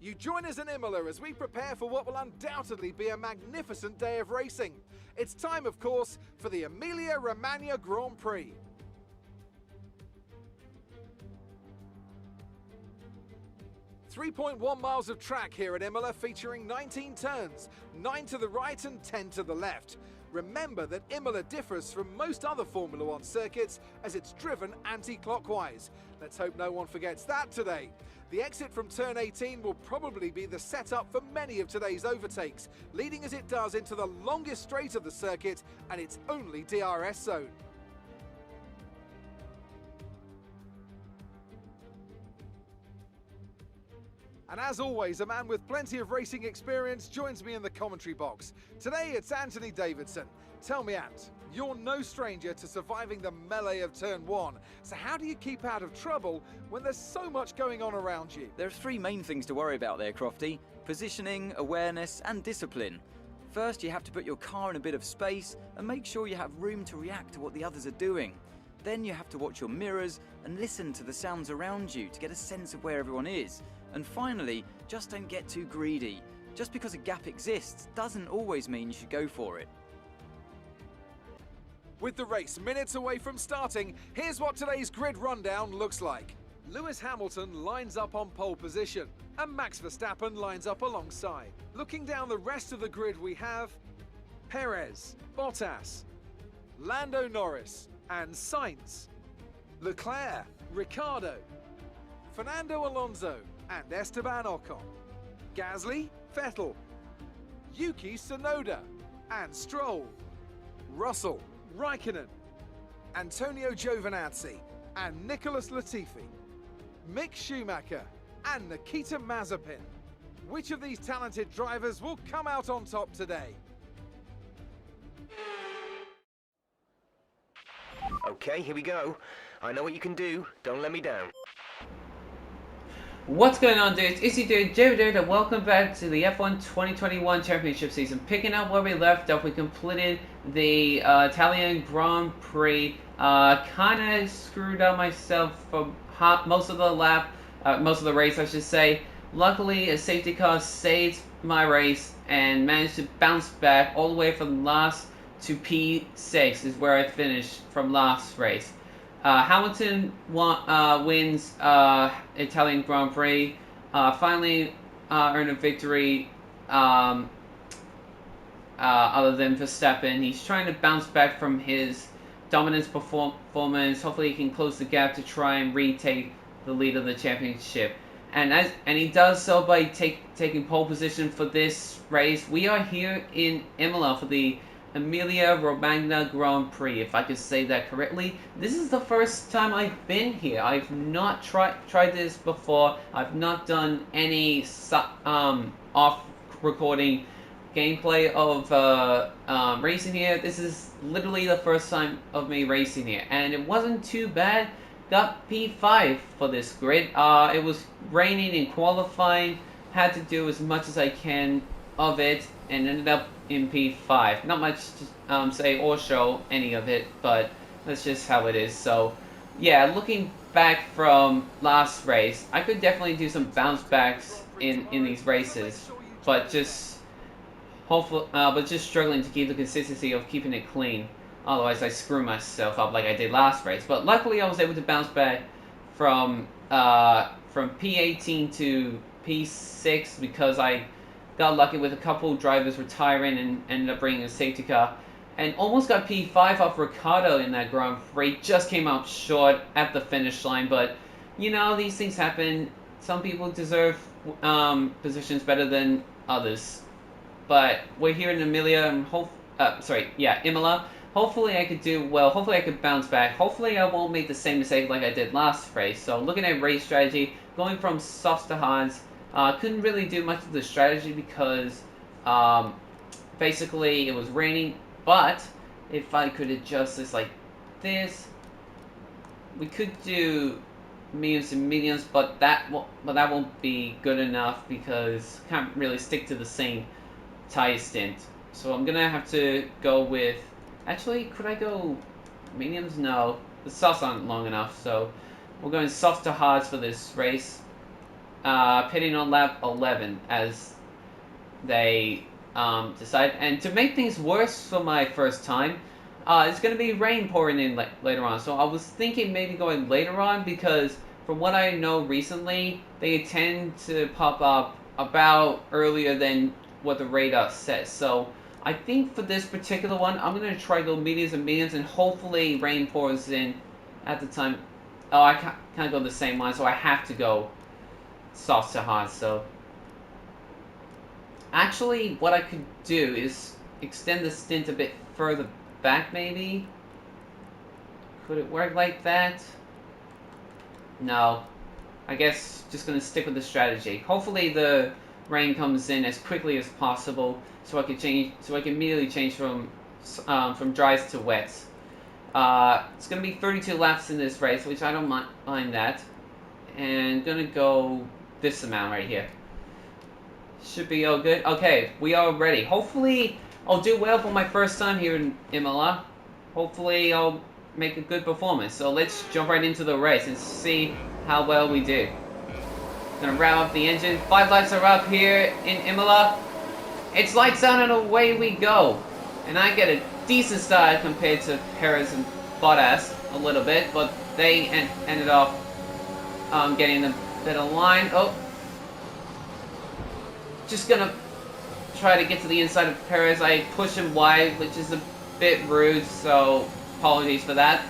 You join us in Imola as we prepare for what will undoubtedly be a magnificent day of racing. It's time, of course, for the Emilia Romagna Grand Prix. .1 miles of track here at Imola, featuring 19 turns, 9 to the right and 10 to the left. Remember that Imola differs from most other Formula One circuits as it's driven anti-clockwise. Let's hope no one forgets that today. The exit from turn 18 will probably be the setup for many of today's overtakes, leading as it does into the longest straight of the circuit and its only DRS zone. And as always, a man with plenty of racing experience joins me in the commentary box. Today it's Anthony Davidson. Tell me, Ant, you're no stranger to surviving the melee of turn 1. So how do you keep out of trouble when there's so much going on around you? There are three main things to worry about there, Crofty: positioning, awareness and discipline. First, you have to put your car in a bit of space and make sure you have room to react to what the others are doing. Then you have to watch your mirrors and listen to the sounds around you to get a sense of where everyone is. And finally, just don't get too greedy. Just because a gap exists doesn't always mean you should go for it. With the race minutes away from starting, here's what today's grid rundown looks like. Lewis Hamilton lines up on pole position, and Max Verstappen lines up alongside. Looking down the rest of the grid, we have Perez, Bottas, Lando Norris and Sainz, Leclerc, Ricciardo, Fernando Alonso and Esteban Ocon, Gasly, Vettel, Yuki Tsunoda and Stroll, Russell, Raikkonen, Antonio Giovinazzi and Nicholas Latifi, Mick Schumacher and Nikita Mazepin. Which of these talented drivers will come out on top today? Okay, here we go. I know what you can do. Don't let me down. What's going on, dudes? It's your dude, Dude, and welcome back to the F1 2021 Championship season. Picking up where we left off, we completed the Italian Grand Prix. Kind of screwed up myself for most of the race, I should say. Luckily, a safety car saved my race and managed to bounce back all the way from last to P6 is where I finished from last race. Hamilton wins Italian Grand Prix, finally earned a victory other than Verstappen. He's trying to bounce back from his dominance performance. Hopefully he can close the gap to try and retake the lead of the championship. And he does so by taking pole position for this race. We are here in Imola for the Emilia Romagna Grand Prix, if I could say that correctly. This is the first time I've been here. I've not tried this before. I've not done any off-recording gameplay of racing here. This is literally the first time of me racing here, and it wasn't too bad. Got P5 for this grid. It was raining in qualifying. Had to do as much as I can of it, and ended up in P5. Not much to say or show any of it, but that's just how it is. So yeah, looking back from last race, I could definitely do some bounce backs in these races, but just struggling to keep the consistency of keeping it clean. Otherwise I screw myself up like I did last race. But luckily I was able to bounce back from P18 to P6 because I got lucky with a couple drivers retiring and ended up bringing a safety car. And almost got P5 off Ricciardo in that Grand Prix. Just came out short at the finish line. But, you know, these things happen. Some people deserve positions better than others. But we're here in Emilia and Imola. Hopefully I could do well. Hopefully I could bounce back. Hopefully I won't make the same mistake like I did last race. So looking at race strategy, going from softs to hards. Couldn't really do much of the strategy because basically it was raining, but if I could adjust this like this, we could do mediums and mediums, but that won't be good enough because I can't really stick to the same tire stint. So I'm gonna have to go with, actually, could I go mediums? No, the softs aren't long enough, so we're going soft to hards for this race. pitting on lap 11 as they decide. And to make things worse for my first time, it's going to be rain pouring in later on. So I was thinking maybe going later on because from what I know recently, they tend to pop up about earlier than what the radar says. So I think for this particular one, I'm going to try go mediums and mediums, and hopefully rain pours in at the time. Oh, I can't go the same one, so I have to go soft to hard. So actually, what I could do is extend the stint a bit further back, maybe? Could it work like that? No. I guess just gonna stick with the strategy. Hopefully the rain comes in as quickly as possible so I can immediately change from dries to wets. It's gonna be 32 laps in this race, which I don't mind that. And gonna go this amount right here. Should be all good. Okay, we are ready. Hopefully I'll do well for my first time here in Emilia. Hopefully I'll make a good performance. So let's jump right into the race and see how well we do. Gonna rev up the engine. 5 lights are up here in Emilia. It's lights out and away we go. And I get a decent start compared to Perez and Bottas a little bit, but they ended up getting the better line. Oh, just gonna try to get to the inside of Perez. I push him wide, which is a bit rude, so apologies for that.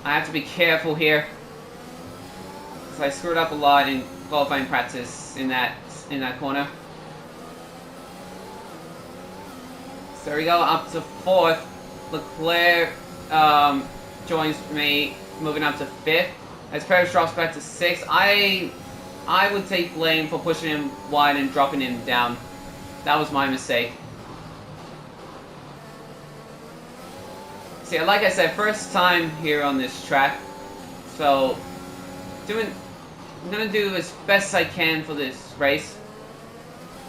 I have to be careful here, because I screwed up a lot in qualifying practice in that corner. So there we go, up to 4th. Leclerc joins me, moving up to 5th. As Perez drops back to 6th, I would take blame for pushing him wide and dropping him down. That was my mistake. See, like I said, first time here on this track, so I'm gonna do as best I can for this race.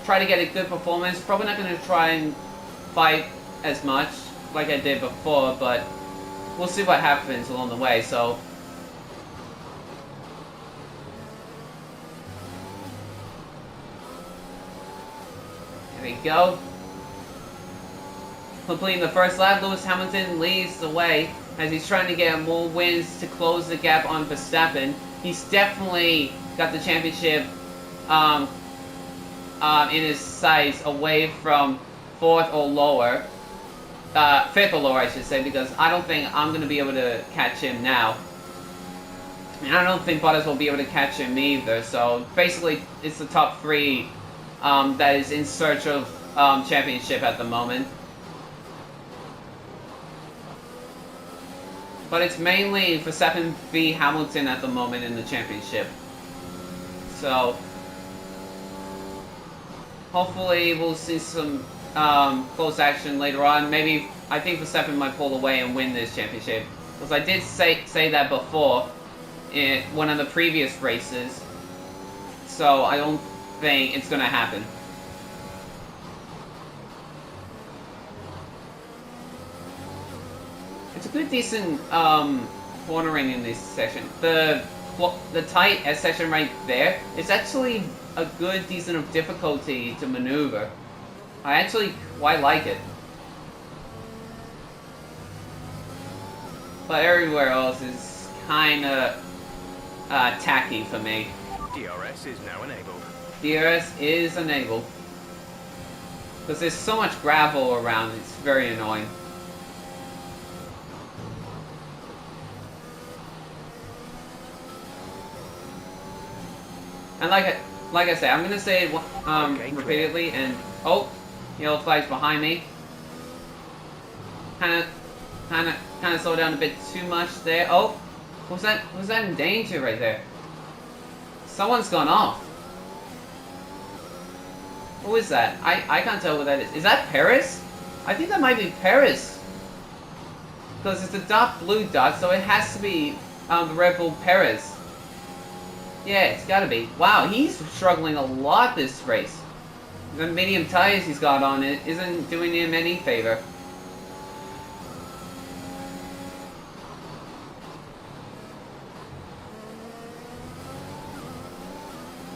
Try to get a good performance. Probably not gonna try and fight as much like I did before, but we'll see what happens along the way. So there we go. Completing the first lap, Lewis Hamilton leads the way as he's trying to get more wins to close the gap on Verstappen. He's definitely got the championship in his sights, away from 4th or lower. 5th or lower, I should say, because I don't think I'm going to be able to catch him now. And I don't think Bottas will be able to catch him either. So basically, it's the top 3 that is in search of championship at the moment. But it's mainly Verstappen v Hamilton at the moment in the championship. So hopefully we'll see some close action later on. Maybe I think Verstappen might pull away and win this championship, because I did say that before in one of the previous races. So I don't think it's gonna happen. It's a good, decent cornering in this section. The tight S section right there is actually a good, decent of difficulty to maneuver. I actually quite like it. But everywhere else is kind of tacky for me. DRS is now enabled. DRS is enabled. Because there's so much gravel around, it's very annoying. And like I said, I'm gonna say it repeatedly, and oh, yellow flag's behind me. Kind of slow down a bit too much there. Oh, was that in danger right there? Someone's gone off. Who is that? I can't tell what that is. Is that Perez? I think that might be Perez. Because it's a dark blue dot, so it has to be the Red Bull Perez. Yeah, it's gotta be. Wow, he's struggling a lot this race. The medium tires he's got on it isn't doing him any favor.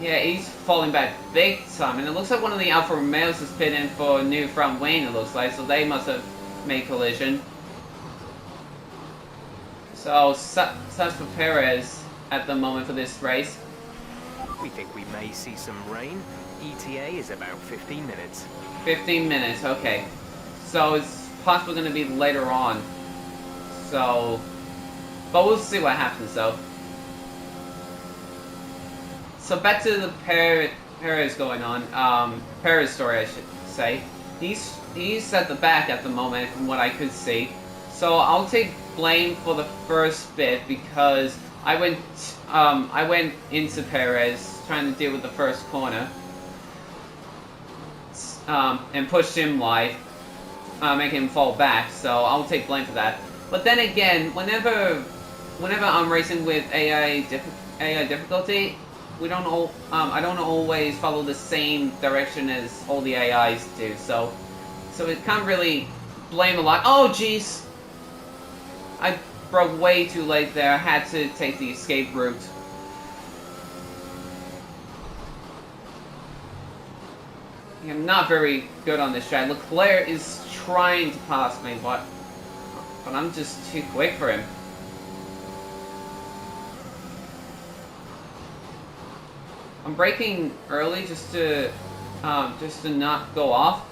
Yeah, he's falling back big time. And it looks like one of the Alfa Romeos is pitting for a new front wing, it looks like. So they must have made collision. So, such for Perez at the moment for this race. We think we may see some rain. ETA is about 15 minutes. 15 minutes, okay. So it's possibly going to be later on. So, but we'll see what happens though. So back to the Perez going on. Perez story, I should say. He's at the back at the moment, from what I could see. So I'll take blame for the first bit because I went into Perez trying to deal with the first corner, and pushed him wide, making him fall back. So I'll take blame for that. But then again, whenever I'm racing with AI difficulty, I don't always follow the same direction as all the AIs do. So it can't really blame a lot. Oh jeez, I broke way too late there. I had to take the escape route. I'm not very good on this track. Leclerc is trying to pass me, but I'm just too quick for him. I'm braking early just to not go off.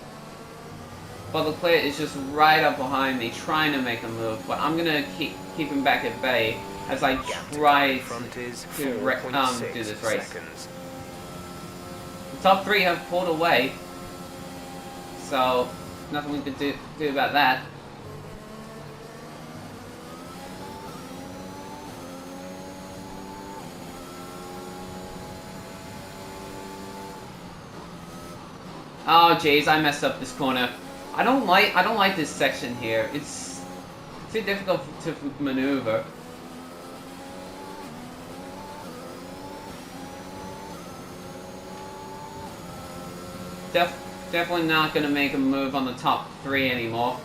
But Leclerc is just right up behind me, trying to make a move. But I'm gonna keep him back at bay as I try to do this race. The top three have pulled away, so nothing we could do about that. Oh jeez, I messed up this corner. I don't like this section here. It's too difficult to maneuver. Definitely not gonna make a move on the top three anymore.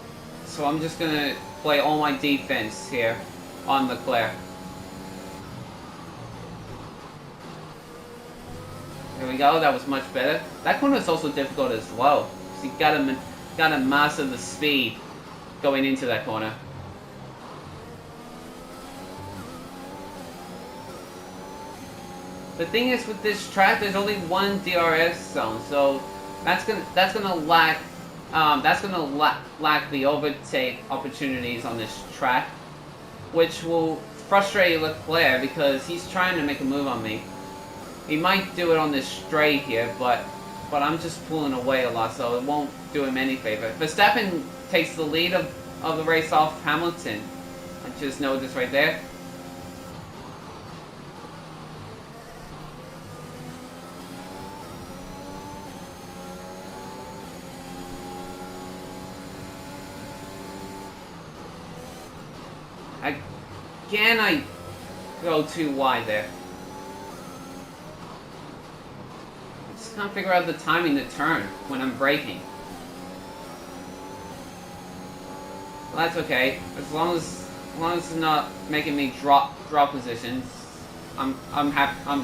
So I'm just gonna play all my defense here on Leclerc. There we go. That was much better. That corner is also difficult as well. So you gotta master the speed going into that corner. The thing is, with this track, there's only one DRS zone, so that's gonna lack the overtake opportunities on this track, which will frustrate Leclerc because he's trying to make a move on me. He might do it on this straight here, but I'm just pulling away a lot, so it won't do him any favor. Verstappen takes the lead of the race off Hamilton. I just know this right there. Again, I go too wide there. I just can't figure out the timing to turn when I'm braking. Well, that's okay. As long as it's not making me drop positions, I'm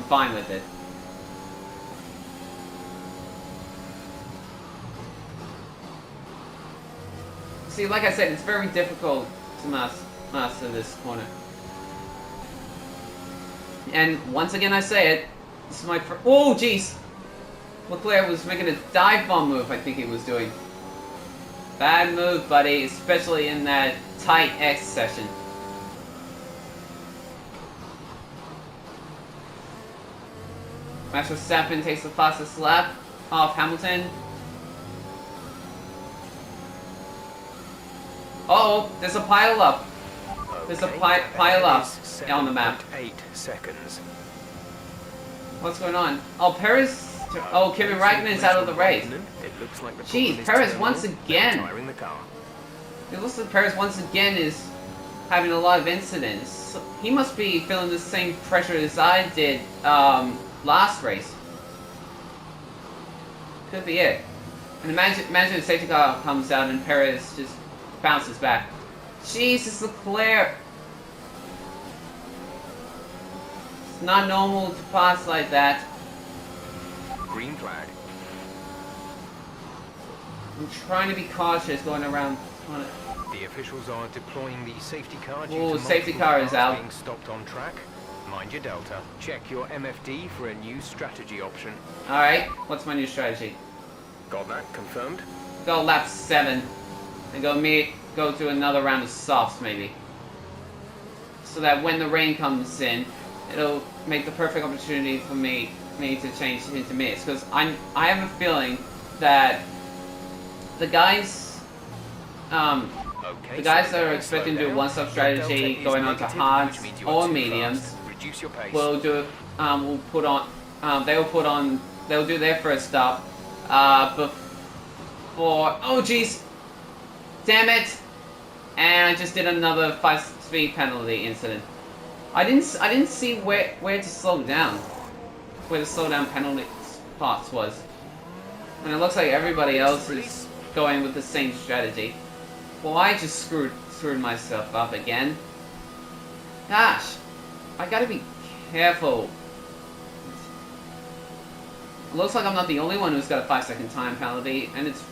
fine with it. See, like I said, it's very difficult to master this corner. And once again I say it, this is my first... Oh, jeez! Leclerc was making a dive bomb move, I think he was doing. Bad move, buddy, especially in that tight X session. Max Verstappen takes the fastest lap off Hamilton. Uh-oh, there's a pile up. There's a pile up on the map. 8 seconds. What's going on? Oh, Perez. Oh, Kimi Raikkonen's out of the race. Jeez, Perez once again. It looks like Perez once again is having a lot of incidents. He must be feeling the same pressure as I did last race. Could be it. And imagine the safety car comes out and Perez just bounces back. Jesus, Leclerc. It's not normal to pass like that. green flag. I'm trying to be cautious going around. The officials are deploying the safety car due Ooh, to safety multiple car is cars out. being stopped on track. Mind your delta. Check your MFD for a new strategy option. Alright, what's my new strategy? Got that confirmed? Go lap 7 and go to another round of softs maybe. So that when the rain comes in, it'll make the perfect opportunity for me to change into mids. Because I have a feeling that the guys that are expecting to do one-stop strategy going on to hards or mediums will do they'll do their first stop before, oh jeez, damn it, and I just did another 5-speed penalty incident. I didn't see where to slow down, where the slowdown penalty spots was, and it looks like everybody else is going with the same strategy. Well, I just screwed myself up again. Gosh, I gotta be careful. It looks like I'm not the only one who's got a 5-second time penalty, and it's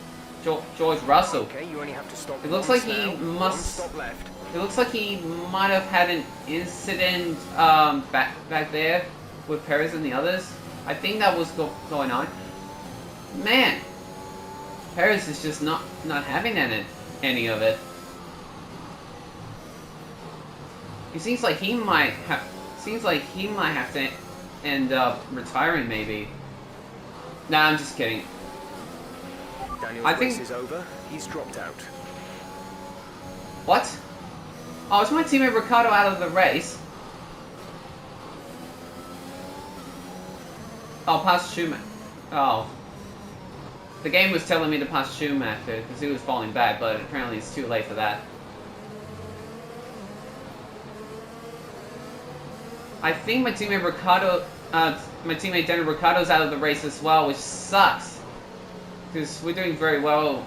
George Russell. Okay, you only have to stop. It looks like he One stop left. It looks like he might have had an incident back there with Perez and the others. I think that was going on. Man, Perez is just not having any of it. It seems like he might have to end up retiring maybe. Nah, I'm just kidding. Daniel's race is over. He's dropped out. What? Oh, is my teammate Ricciardo out of the race? Oh, past Schumacher. Oh. The game was telling me to pass Schumacher because he was falling back, but apparently it's too late for that. I think my teammate Daniel Ricciardo's out of the race as well, which sucks. Because we're doing very well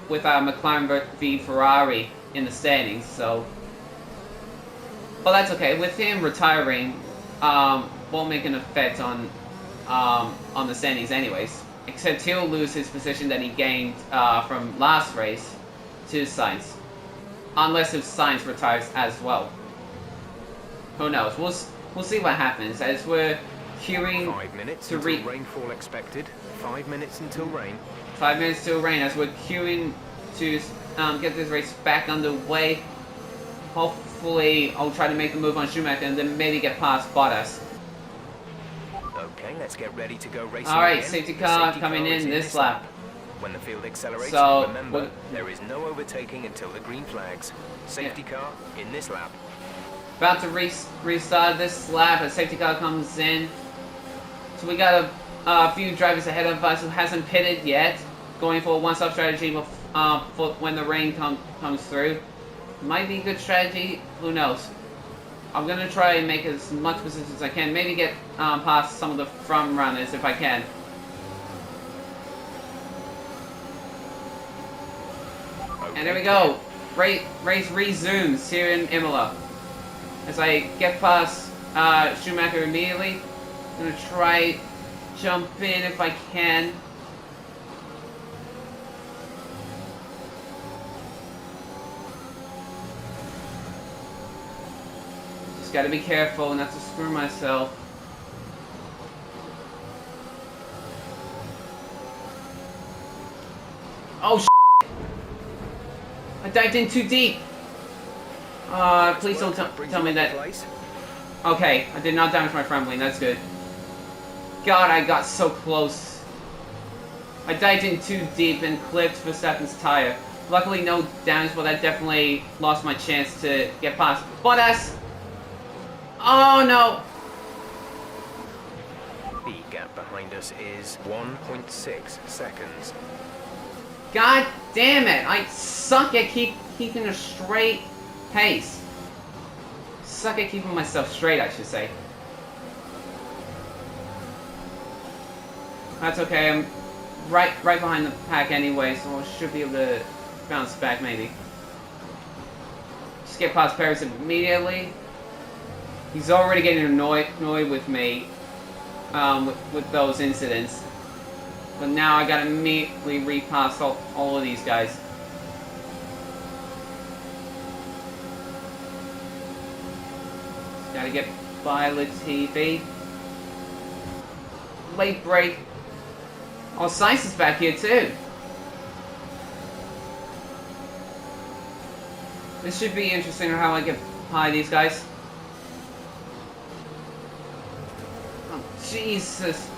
with our McLaren v Ferrari in the standings, so. But that's okay. With him retiring, won't make an effect on the standings anyways. Except he'll lose his position that he gained from last race to Sainz. Unless if Sainz retires as well. Who knows? We'll see what happens as we're queuing 5 minutes to until rainfall expected. 5 minutes until rain. 5 minutes till rain as we're queuing to get this race back underway. Hopefully, I'll try to make a move on Schumacher and then maybe get past Bottas. Okay, let's get ready to go racing. Alright, again. safety car coming in this lap. When the field accelerates, So, remember, there is no overtaking until the green flags. Safety car in this lap. About to restart this lap as safety car comes in. So we got a few drivers ahead of us who hasn't pitted yet. Going for a one-stop strategy for when the rain comes through. Might be a good strategy, who knows. I'm going to try and make as much position as I can. Maybe get past some of the front runners if I can. Okay. And there we go. Race resumes here in Imola. As I get past Schumacher immediately, I'm going to try jump in if I can. Just got to be careful not to screw myself. Oh, I dived in too deep. Please don't tell me that. Okay, I did not damage my front wing, that's good. God, I got so close. I dived in too deep and clipped Verstappen's tire. Luckily no damage, but that definitely lost my chance to get past Bottas. Oh no! The gap behind us is 1.6 seconds. God damn it! I suck at keeping a straight pace. Suck at keeping myself straight, I should say. That's okay, I'm right behind the pack anyway, so I should be able to bounce back maybe. Just get past Perez immediately. He's already getting annoyed with me. with those incidents. But now I gotta immediately repass all of these guys. Gotta get by Latifi. Late break. Oh, Science is back here too. This should be interesting how I get by these guys. Oh, Jesus.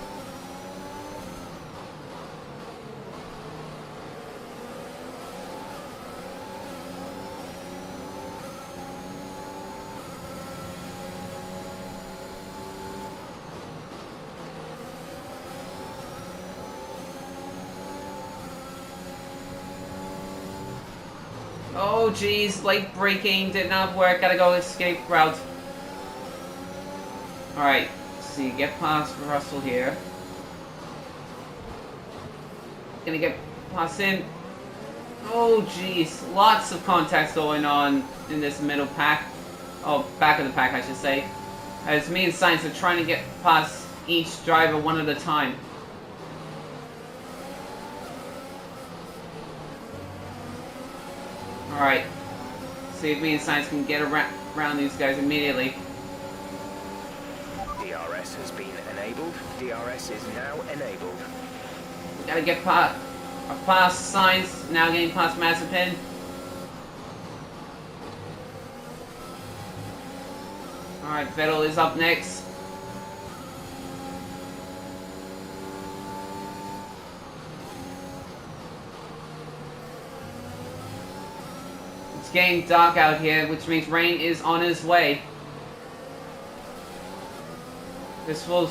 Oh jeez, late braking did not work. Gotta go escape route. Alright, see, get past Russell here. Gonna get past him. Oh jeez, lots of contacts going on in this middle pack. Oh, back of the pack I should say. As me and Science are trying to get past each driver one at a time. Alright. See if me and Science can get around these guys immediately. DRS has been enabled. DRS is now enabled. Gotta get past Science, now getting past Mazepin. Alright, Vettel is up next. It's getting dark out here, which means rain is on his way. This will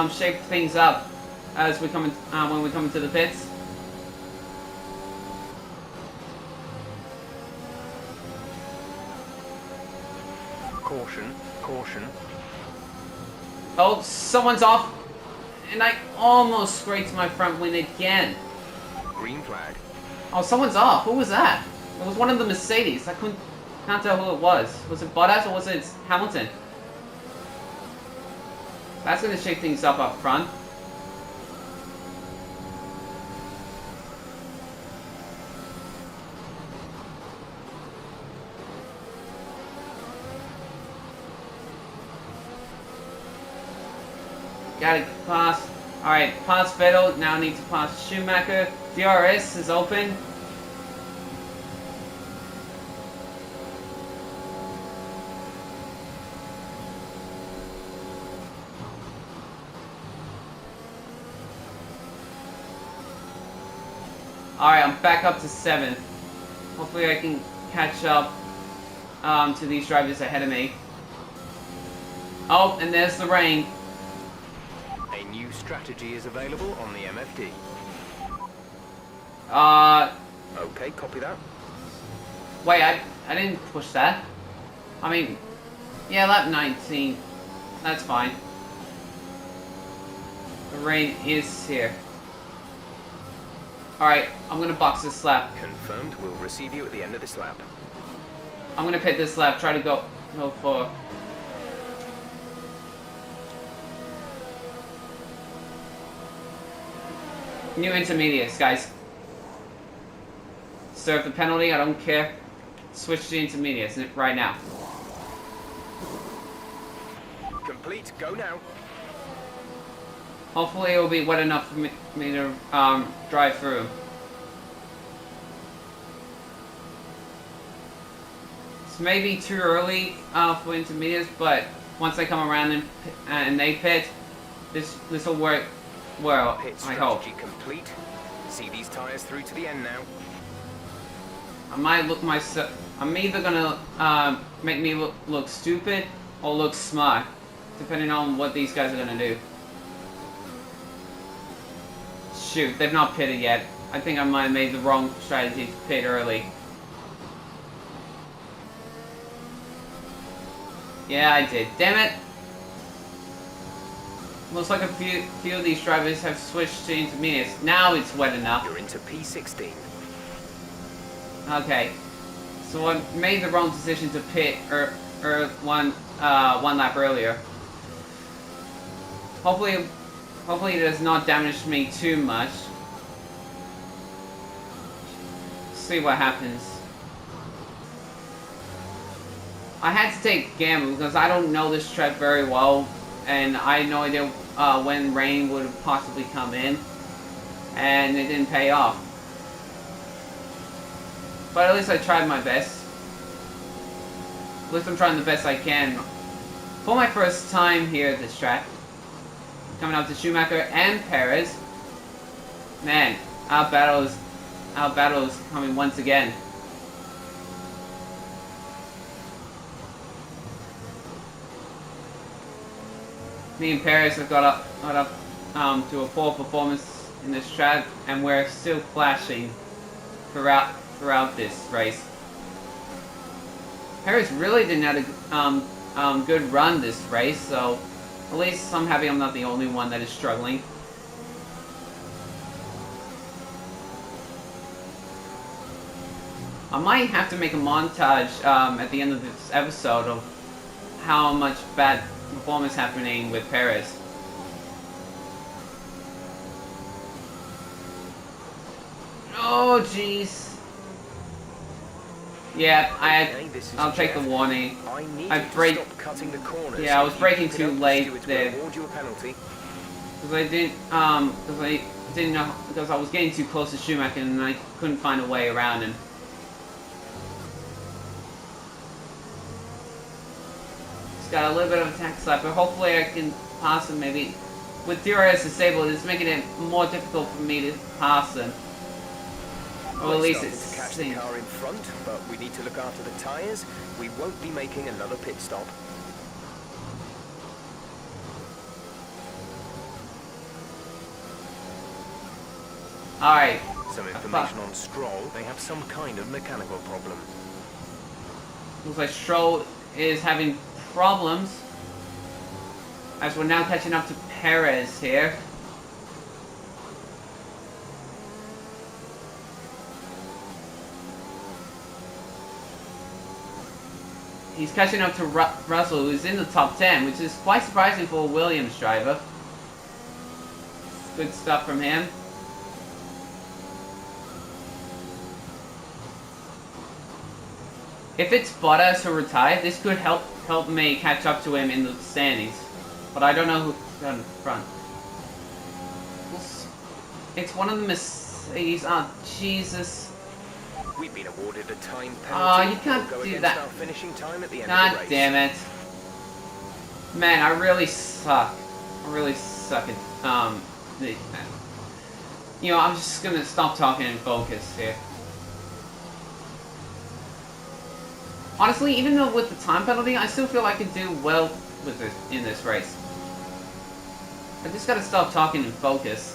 shape things up as we come in, when we come into the pits. Caution, caution. Oh, someone's off, and I almost scraped my front wing again. Green flag. Oh, someone's off. Who was that? It was one of the Mercedes. I can't tell who it was. Was it Bottas or was it Hamilton? That's going to shake things up front. Gotta pass. Alright, pass Vettel. Now need to pass Schumacher. DRS is open. Alright, I'm back up to 7th. Hopefully I can catch up to these drivers ahead of me. Oh, and there's the rain. A new strategy is available on the MFD. Okay, copy that. Wait, I didn't push that. I mean, yeah, lap 19. That's fine. The rain is here. Alright, I'm gonna box this lap. Confirmed, we'll receive you at the end of this lap. I'm gonna pit this lap, try to go for... New intermediates, guys. Serve the penalty, I don't care. Switch to intermediates right now. Complete, go now. Hopefully it will be wet enough for me to drive through. It's maybe too early for intermediates, but once they come around and they pit, this will work well, Pit I hope. strategy complete. See these tires through to the end now. I might look myself. I'm either gonna make me look stupid or look smart, depending on what these guys are gonna do. Shoot, they've not pitted yet. I think I might have made the wrong strategy to pit early. Yeah, I did. Damn it! Looks like a few of these drivers have switched to intermediates. Now it's wet enough. You're into P16. Okay. So I made the wrong decision to pit one lap earlier. Hopefully Hopefully it does not damage me too much. See what happens. I had to take a gamble because I don't know this track very well, and I had no idea when rain would possibly come in, and it didn't pay off. But at least I tried my best. At least I'm trying the best I can. For my first time here at this track, coming up to Schumacher and Perez. Man, our battle is coming once again. Me and Perez have got up to a poor performance in this track, and we're still clashing throughout this race. Perez really didn't have a good run this race, so at least I'm happy I'm not the only one that is struggling. I might have to make a montage at the end of this episode of how much bad performance happening with Perez. Oh jeez. Yeah, I'll take the warning. I was braking too late there. Because I didn't know, because I was getting too close to Schumacher and I couldn't find a way around him. He's got a little bit of attack slap, but hopefully I can pass him maybe. With DRS disabled, it's making it more difficult for me to pass him. Or at least it's to catch the car in front, but we need to look after the tyres. We won't be making another pit stop. Alright. Some information on Stroll. They have some kind of mechanical problem. Looks like Stroll is having problems. As we're now catching up to Perez here. He's catching up to Russell, who's in the top 10, which is quite surprising for a Williams driver. Good stuff from him. If it's Bottas who retired, this could help me catch up to him in the standings. But I don't know who's in front. It's one of the Mercedes. Oh, Jesus. We've been awarded a time penalty. Oh, you can't we'll go do against that. Our finishing time at the end God of the race. damn it. Man, I really suck. I really suck at, you know, I'm just gonna stop talking and focus here. Honestly, even though with the time penalty, I still feel I could do well with this in this race. I just gotta stop talking and focus.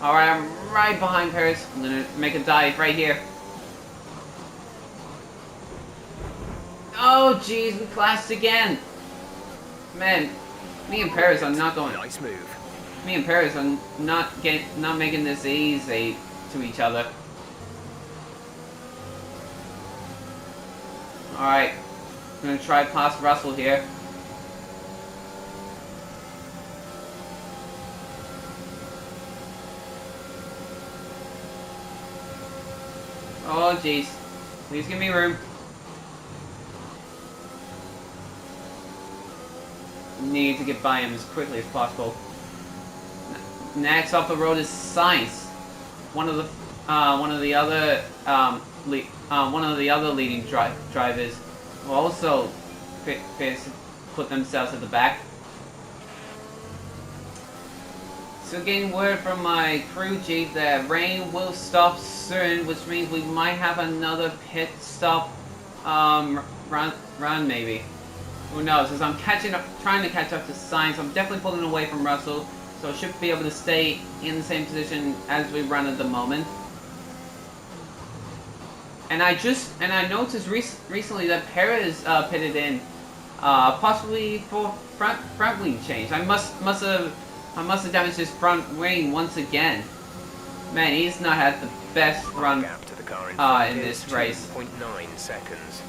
Alright, I'm right behind Perez. I'm gonna make a dive right here. Oh jeez, we clashed again. Man, me and Perez are not going. Nice move. Me and Perez are not making this easy to each other. Alright, I'm gonna try past Russell here. Oh jeez, please give me room. Need to get by him as quickly as possible. Next off the road is Sainz, one of the other leading drivers who also put themselves at the back. So getting word from my crew chief that rain will stop soon, which means we might have another pit stop run maybe. Who knows? As I'm trying to catch up to Sainz, I'm definitely pulling away from Russell, so I should be able to stay in the same position as we run at the moment. And I noticed recently that Perez pitted in, possibly for front wing change. I must have damaged his front wing once again. Man, he's not had the best run Gap to the car in this race. 2.9 seconds.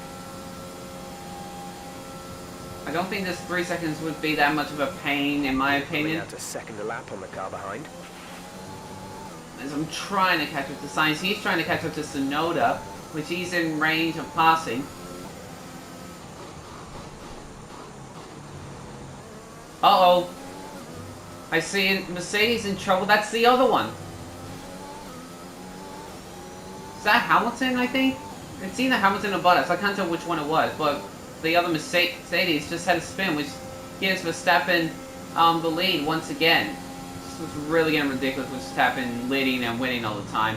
I don't think this 3 seconds would be that much of a pain, in my opinion. Out a second a lap on the car behind. As I'm trying to catch up to Sainz, he's trying to catch up to Tsunoda, which he's in range of passing. Uh-oh. I see Mercedes in trouble. That's the other one. Is that Hamilton, I think? It's either Hamilton or Bottas. I can't tell which one it was, but the other Mercedes just had a spin, which gives Verstappen the lead once again. This was really getting ridiculous with Verstappen leading and winning all the time.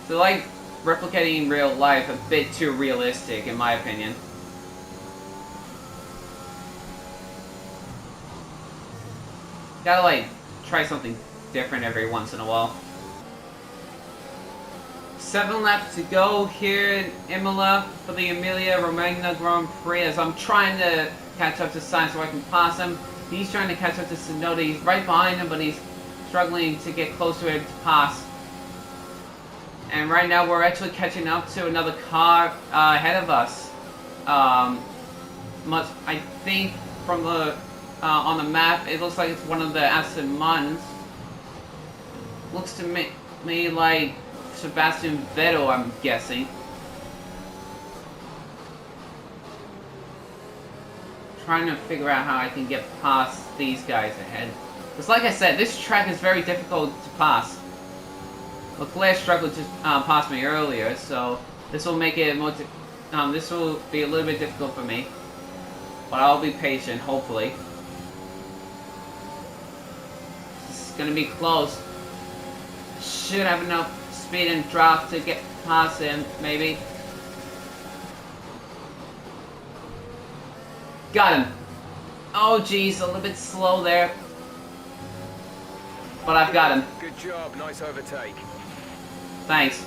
So, like, replicating real life a bit too realistic, in my opinion. Gotta, like, try something different every once in a while. 7 laps to go here in Imola for the Emilia Romagna Grand Prix, as I'm trying to catch up to Sainz so I can pass him. He's trying to catch up to Tsunoda. He's right behind him, but he's struggling to get close to him to pass. And right now we're actually catching up to another car ahead of us. I think from the on the map, it looks like it's one of the Aston Martins. Looks to me like Sebastian Vettel, I'm guessing. Trying to figure out how I can get past these guys ahead. Because like I said, this track is very difficult to pass. Leclerc struggled to pass me earlier, so this will make it more. This will be a little bit difficult for me, but I'll be patient. Hopefully, it's gonna be close. Should have enough speed and draft to get past him, maybe. Got him. Oh geez, a little bit slow there, but I've got him. Good job, nice overtake. Thanks.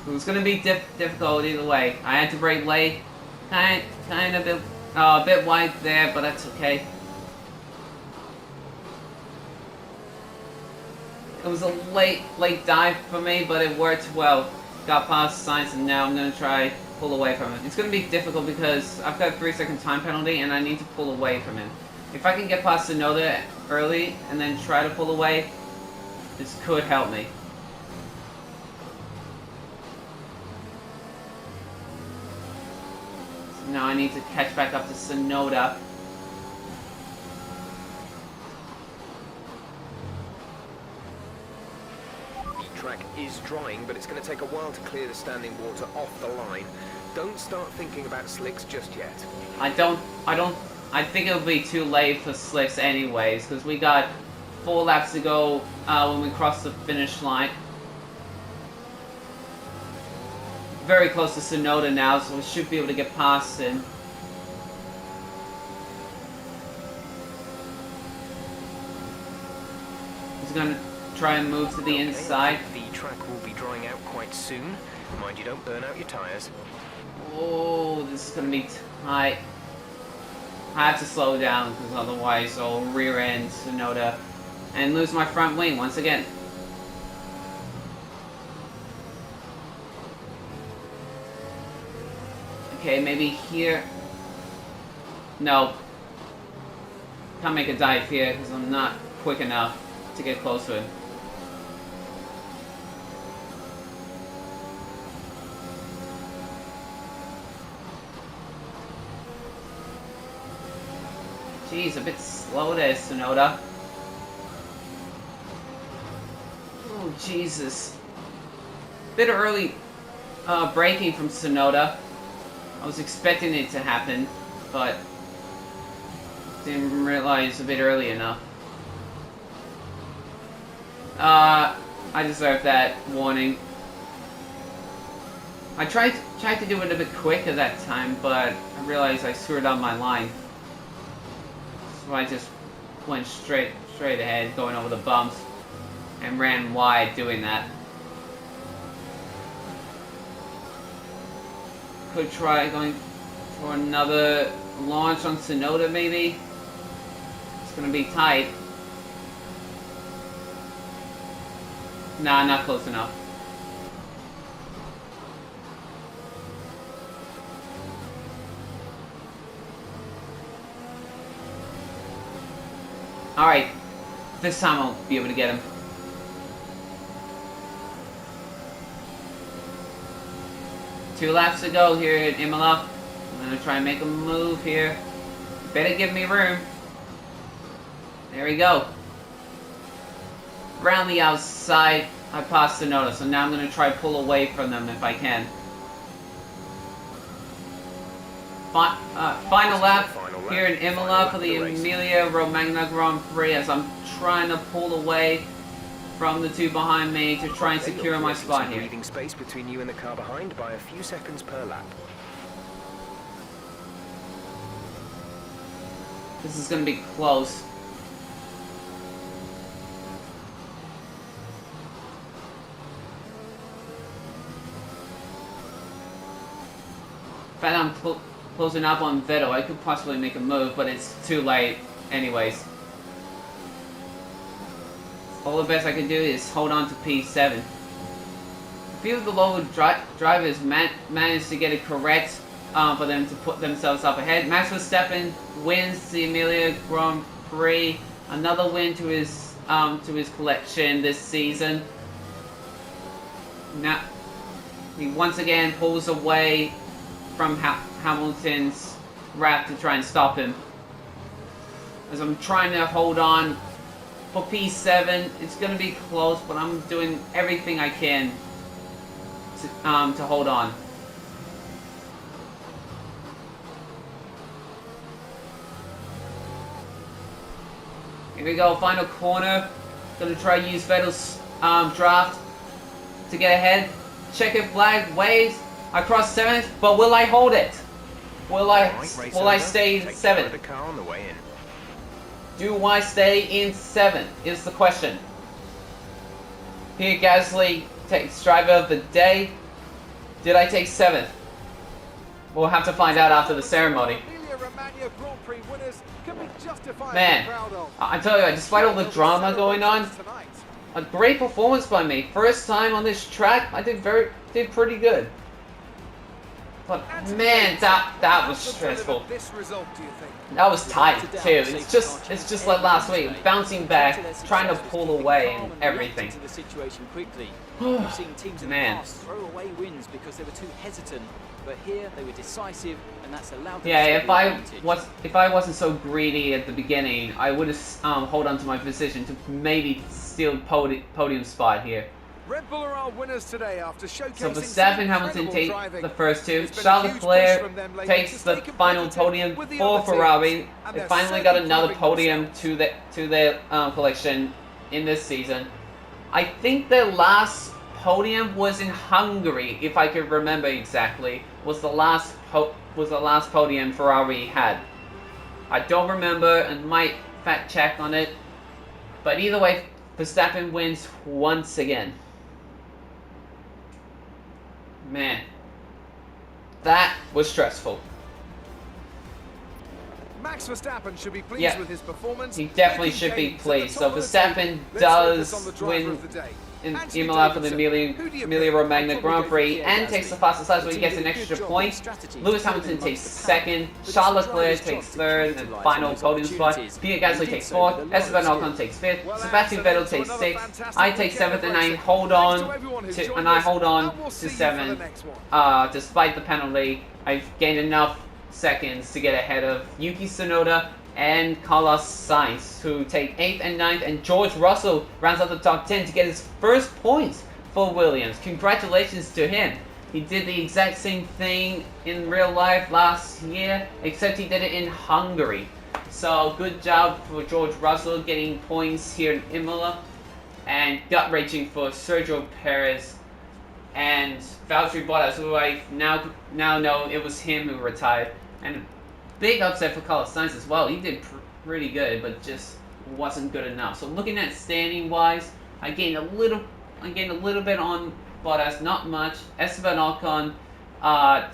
It was gonna be difficult either way. I had to brake late, kind of a bit wide there, but that's okay. It was a late dive for me, but it worked well. Got past Sainz, and now I'm gonna try pull away from him. It's gonna be difficult because I've got a 3-second time penalty, and I need to pull away from him. If I can get past Tsunoda early and then try to pull away, this could help me. Now I need to catch back up to Tsunoda. The track is drying, but it's going to take a while to clear the standing water off the line. Don't start thinking about slicks just yet. I think it'll be too late for slicks anyways, because we got 4 laps to go when we cross the finish line. Very close to Tsunoda now, so we should be able to get past him. He's gonna try and move to the inside. The track will be drying out quite soon. Mind you don't burn out your tyres. Oh, this is gonna be tight. I have to slow down because otherwise I'll rear end Tsunoda and lose my front wing once again. Okay, maybe here. No. Can't make a dive here because I'm not quick enough to get close to him. Jeez, a bit slow there, Tsunoda. Oh, Jesus. Bit early braking from Tsunoda. I was expecting it to happen, but didn't realize a bit early enough. I deserve that warning. I tried to do it a bit quicker that time, but I realized I screwed up my line. So I just went straight ahead, going over the bumps, and ran wide doing that. Could try going for another launch on Tsunoda, maybe. It's gonna be tight. Nah, not close enough. Alright, this time I'll be able to get him. Two laps to go here at Imola. I'm gonna try and make a move here. Better give me room. There we go. Around the outside, I passed Tsunoda, so now I'm gonna try pull away from them if I can. Final lap here in Imola for the Emilia Romagna Grand Prix as I'm trying to pull away from the two behind me to try and secure my spot here. Leaving space between you and the car behind by a few seconds per lap. This is going to be close. In fact, I'm closing up on Vettel. I could possibly make a move, but it's too late anyways. All the best I can do is hold on to P7. A few of the local drivers managed to get it correct for them to put themselves up ahead. Max Verstappen wins the Emilia Grand Prix, another win to his collection this season. Now he once again pulls away from Hamilton's wrap to try and stop him. As I'm trying to hold on for P7, it's going to be close, but I'm doing everything I can to hold on. Here we go, final corner. Gonna try to use Vettel's draft to get ahead. Checkered flag waves. I cross 7th, but will I hold it? Will I stay in 7th? Do I stay in 7th is the question. Pierre Gasly takes driver of the day. Did I take 7th? We'll have to find out after the ceremony. Man, I tell you, despite all the drama going on, a great performance by me. First time on this track, I did pretty good. But man, that was stressful. That was tight too. It's just like last week, bouncing back, trying to pull away and everything. Man. Throw away wins because they were too hesitant, but here they were decisive, and that's allowed them Yeah, if I wasn't so greedy at the beginning, I would have hold on to my position to maybe steal podium spot here. Red Bull are our winners today after showcasing. So Verstappen, Hamilton take the first two. Charles Leclerc takes the final podium for Ferrari. They finally got another podium to their collection in this season. I think their last podium was in Hungary, if I could remember exactly. Was the last podium Ferrari had. I don't remember and might fact check on it. But either way, Verstappen wins once again. Man, that was stressful. Max Verstappen should be pleased with his performance. He definitely should be pleased. So Verstappen does win in Imola for the Emilia Romagna Grand Prix and takes the fastest lap, so he gets an extra point. Lewis Hamilton takes second, Charles Leclerc takes third, and final podium spot. Pierre Gasly takes fourth, Esteban Ocon takes fifth, Sebastian Vettel takes sixth, I take seventh, and I hold on to seventh. Despite the penalty, I've gained enough seconds to get ahead of Yuki Tsunoda and Carlos Sainz, who take 8th and 9th, and George Russell rounds out the top 10 to get his first points for Williams. Congratulations to him. He did the exact same thing in real life last year, except he did it in Hungary. So good job for George Russell getting points here in Imola, and gut-wrenching for Sergio Perez and Valtteri Bottas, who I now know it was him who retired. And big upset for Carlos Sainz as well. He did pretty good, but just wasn't good enough. So looking at standing wise, I gained a little bit on Bottas, not much. Esteban Ocon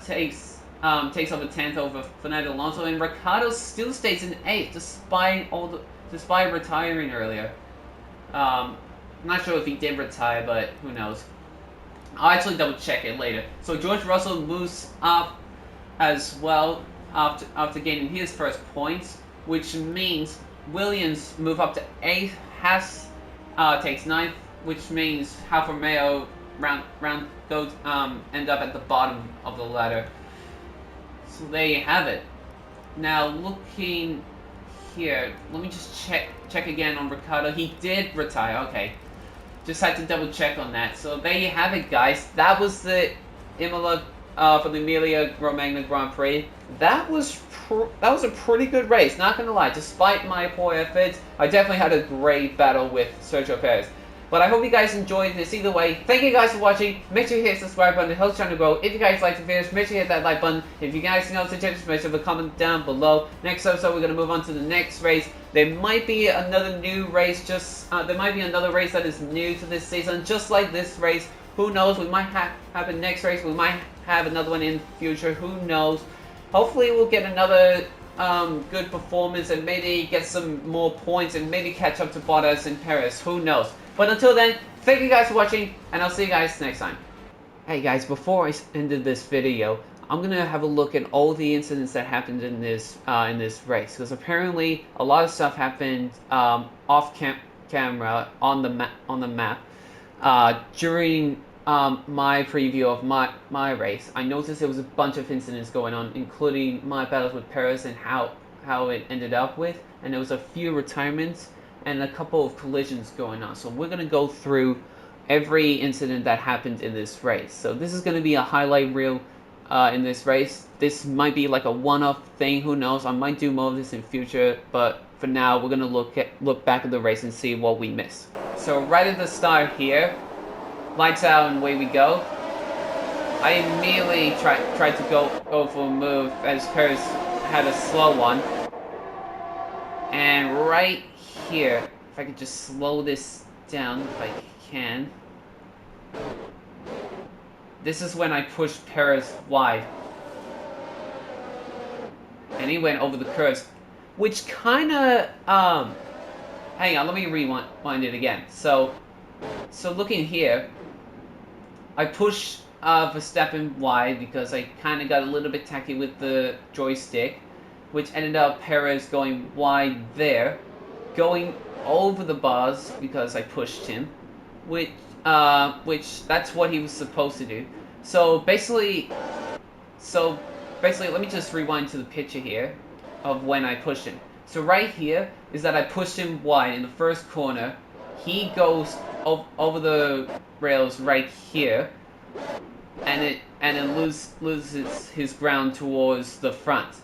takes over 10th over Fernando Alonso, and Ricciardo still stays in 8th despite retiring earlier. Not sure if he did retire, but who knows. I'll actually double check it later. So George Russell moves up as well after gaining his first points, which means Williams move up to 8th. Haas takes 9th, which means Alfa Romeo goes end up at the bottom of the ladder. So there you have it. Now looking here, let me just check again on Ricciardo. He did retire. Okay, just had to double check on that. So there you have it, guys. That was the Imola for the Emilia Romagna Grand Prix. That was a pretty good race, not gonna lie. Despite my poor efforts, I definitely had a great battle with Sergio Perez. But I hope you guys enjoyed this either way. Thank you guys for watching. Make sure you hit the subscribe button. It helps the channel grow. If you guys like the videos, make sure you hit that like button. If you guys know suggestions, make sure to comment down below. Next episode, we're going to move on to the next race. There might be another new race. There might be another race that is new to this season, just like this race. Who knows? We might have a next race. We might have another one in the future. Who knows? Hopefully, we'll get another good performance and maybe get some more points and maybe catch up to Bottas and Perez. Who knows? But until then, thank you guys for watching, and I'll see you guys next time. Hey guys, before I ended this video, I'm gonna have a look at all the incidents that happened in this race, because apparently a lot of stuff happened off camera on the map during my preview of my race. I noticed there was a bunch of incidents going on, including my battles with Perez and how it ended up with, and there was a few retirements and a couple of collisions going on. So we're going to go through every incident that happened in this race. So this is going to be a highlight reel in this race. This might be like a one-off thing, who knows. I might do more of this in future, but for now we're going to look back at the race and see what we missed. So right at the start here, lights out and away we go. I immediately tried to go for a move as Perez had a slow one. And right here, if I could just slow this down if I can. This is when I pushed Perez wide. And he went over the curves, which kind of, hang on, let me rewind it again. So looking here, I pushed Verstappen wide because I kind of got a little bit tacky with the joystick, which ended up Perez going wide there, going over the bars because I pushed him, which that's what he was supposed to do. So basically, let me just rewind to the picture here of when I pushed him. So right here is that I pushed him wide in the first corner. He goes over the rails right here, and it loses his ground towards the front.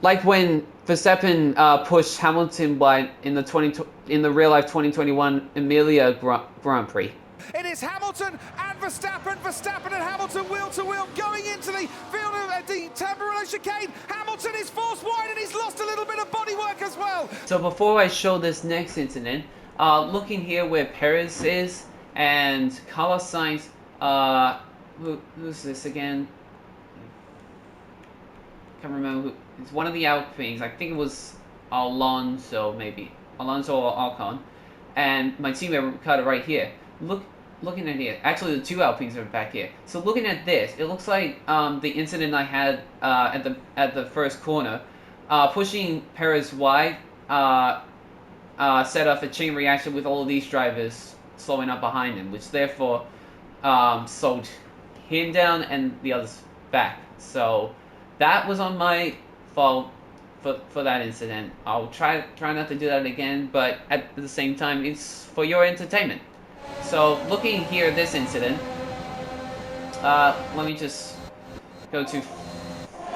Like when Verstappen pushed Hamilton wide in the real life 2021 Emilia Grand Prix. It is Hamilton and Verstappen and Hamilton wheel to wheel going into the field of the Tamburello chicane. Hamilton is forced wide and he's lost a little bit of bodywork as well. So before I show this next incident, looking here where Perez is and Carlos Sainz, who's this again? Can't remember who. It's one of the Alpines. I think it was Alonso, maybe Alonso or Ocon, and my teammate Ricciardo right here. Looking at here. Actually, the two Alpines are back here. So looking at this, it looks like the incident I had at the first corner, pushing Perez wide, set off a chain reaction with all of these drivers slowing up behind him, which therefore slowed him down and the others back. So that was on my fault for that incident. I'll try not to do that again, but at the same time, it's for your entertainment. So looking here at this incident, let me just go to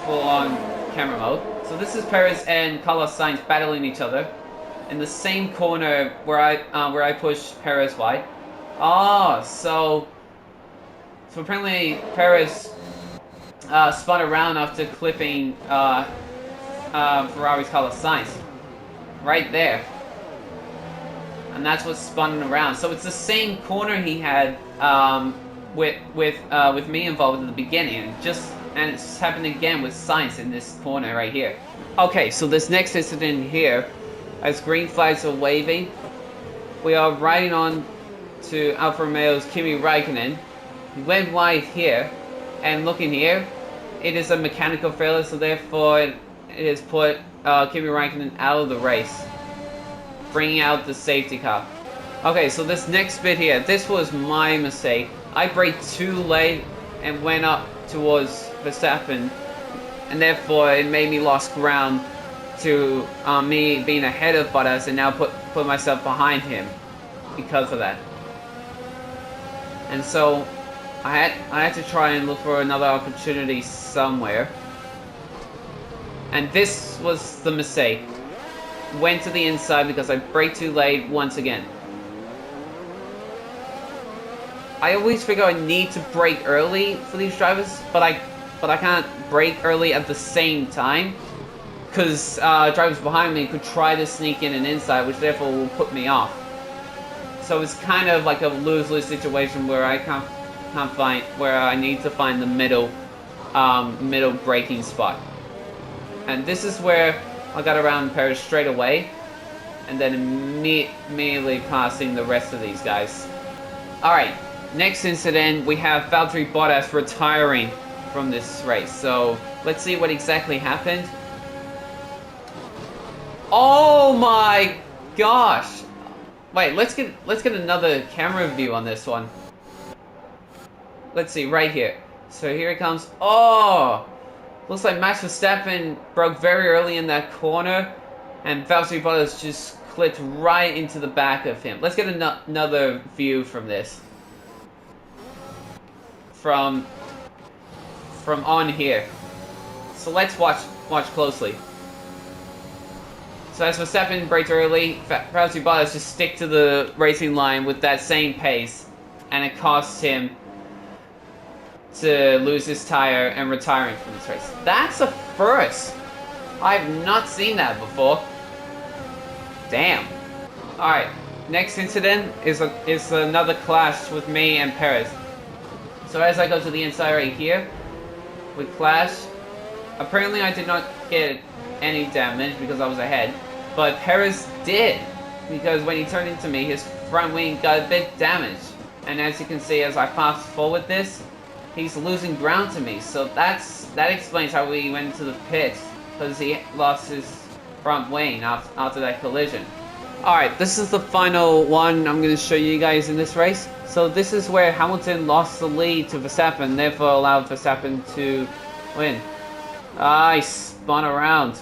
full-on camera mode. So this is Perez and Carlos Sainz battling each other in the same corner where I pushed Perez wide. So apparently Perez spun around after clipping Ferrari's Carlos Sainz right there, and that's what spun around. So it's the same corner he had with me involved in the beginning, and it's happened again with Sainz in this corner right here. Okay, so this next incident here, as green flags are waving, we are riding on to Alfa Romeo's Kimi Raikkonen. He went wide here, and looking here, it is a mechanical failure, so therefore it has put Kimi Raikkonen out of the race. bringing out the safety car. Okay, so this next bit here, this was my mistake. I braked too late and went up towards Verstappen, and therefore it made me lost ground to me being ahead of Bottas and now put myself behind him because of that. And so I had to try and look for another opportunity somewhere. And this was the mistake. Went to the inside because I braked too late once again. I always figure I need to brake early for these drivers, but I can't brake early at the same time, because drivers behind me could try to sneak in and inside, which therefore will put me off. So it's kind of like a lose-lose situation where I can't find, where I need to find the middle braking spot. And this is where I got around Perez straight away, and then immediately passing the rest of these guys. Alright, next incident, we have Valtteri Bottas retiring from this race. So let's see what exactly happened. Oh my gosh! Wait, let's get another camera view on this one. Let's see, right here. So here it comes. Oh! Looks like Max Verstappen broke very early in that corner, and Valtteri Bottas just clipped right into the back of him. Let's get another view from this. From on here. So let's watch closely. So as Verstappen braked early, Valtteri Bottas just stick to the racing line with that same pace, and it costs him to lose his tire and retiring from this race. That's a first. I've not seen that before. Damn. Alright, next incident is another clash with me and Perez. So as I go to the inside right here, we clash. Apparently I did not get any damage because I was ahead, but Perez did, because when he turned into me, his front wing got a bit damaged. And as you can see, as I fast forward this, he's losing ground to me. So that explains how we went into the pits, because he lost his front wing after that collision. Alright, this is the final one I'm going to show you guys in this race. So this is where Hamilton lost the lead to Verstappen, therefore allowed Verstappen to win. Ah, he spun around.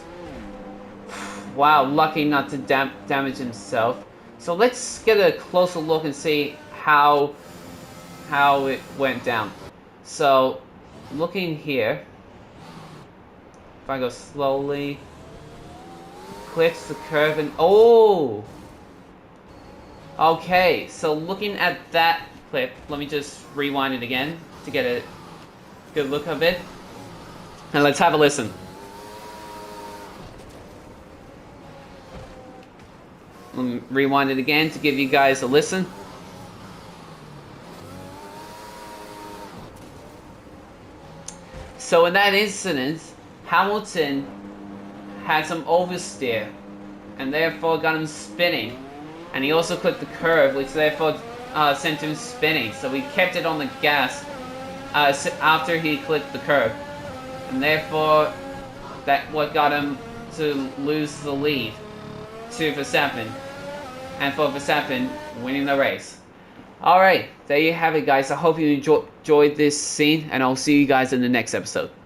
Wow, lucky not to damage himself. So let's get a closer look and see how it went down. So, looking here, if I go slowly, clips the curve and oh! Okay, so looking at that clip, let me just rewind it again to get a good look of it. And let's have a listen. Let me rewind it again to give you guys a listen. So in that incident, Hamilton had some oversteer, and therefore got him spinning. And he also clipped the curve, which therefore sent him spinning. So he kept it on the gas after he clipped the curve. And therefore, that what got him to lose the lead to Verstappen. And for Verstappen winning the race. Alright, there you have it guys. I hope you enjoyed this scene, and I'll see you guys in the next episode.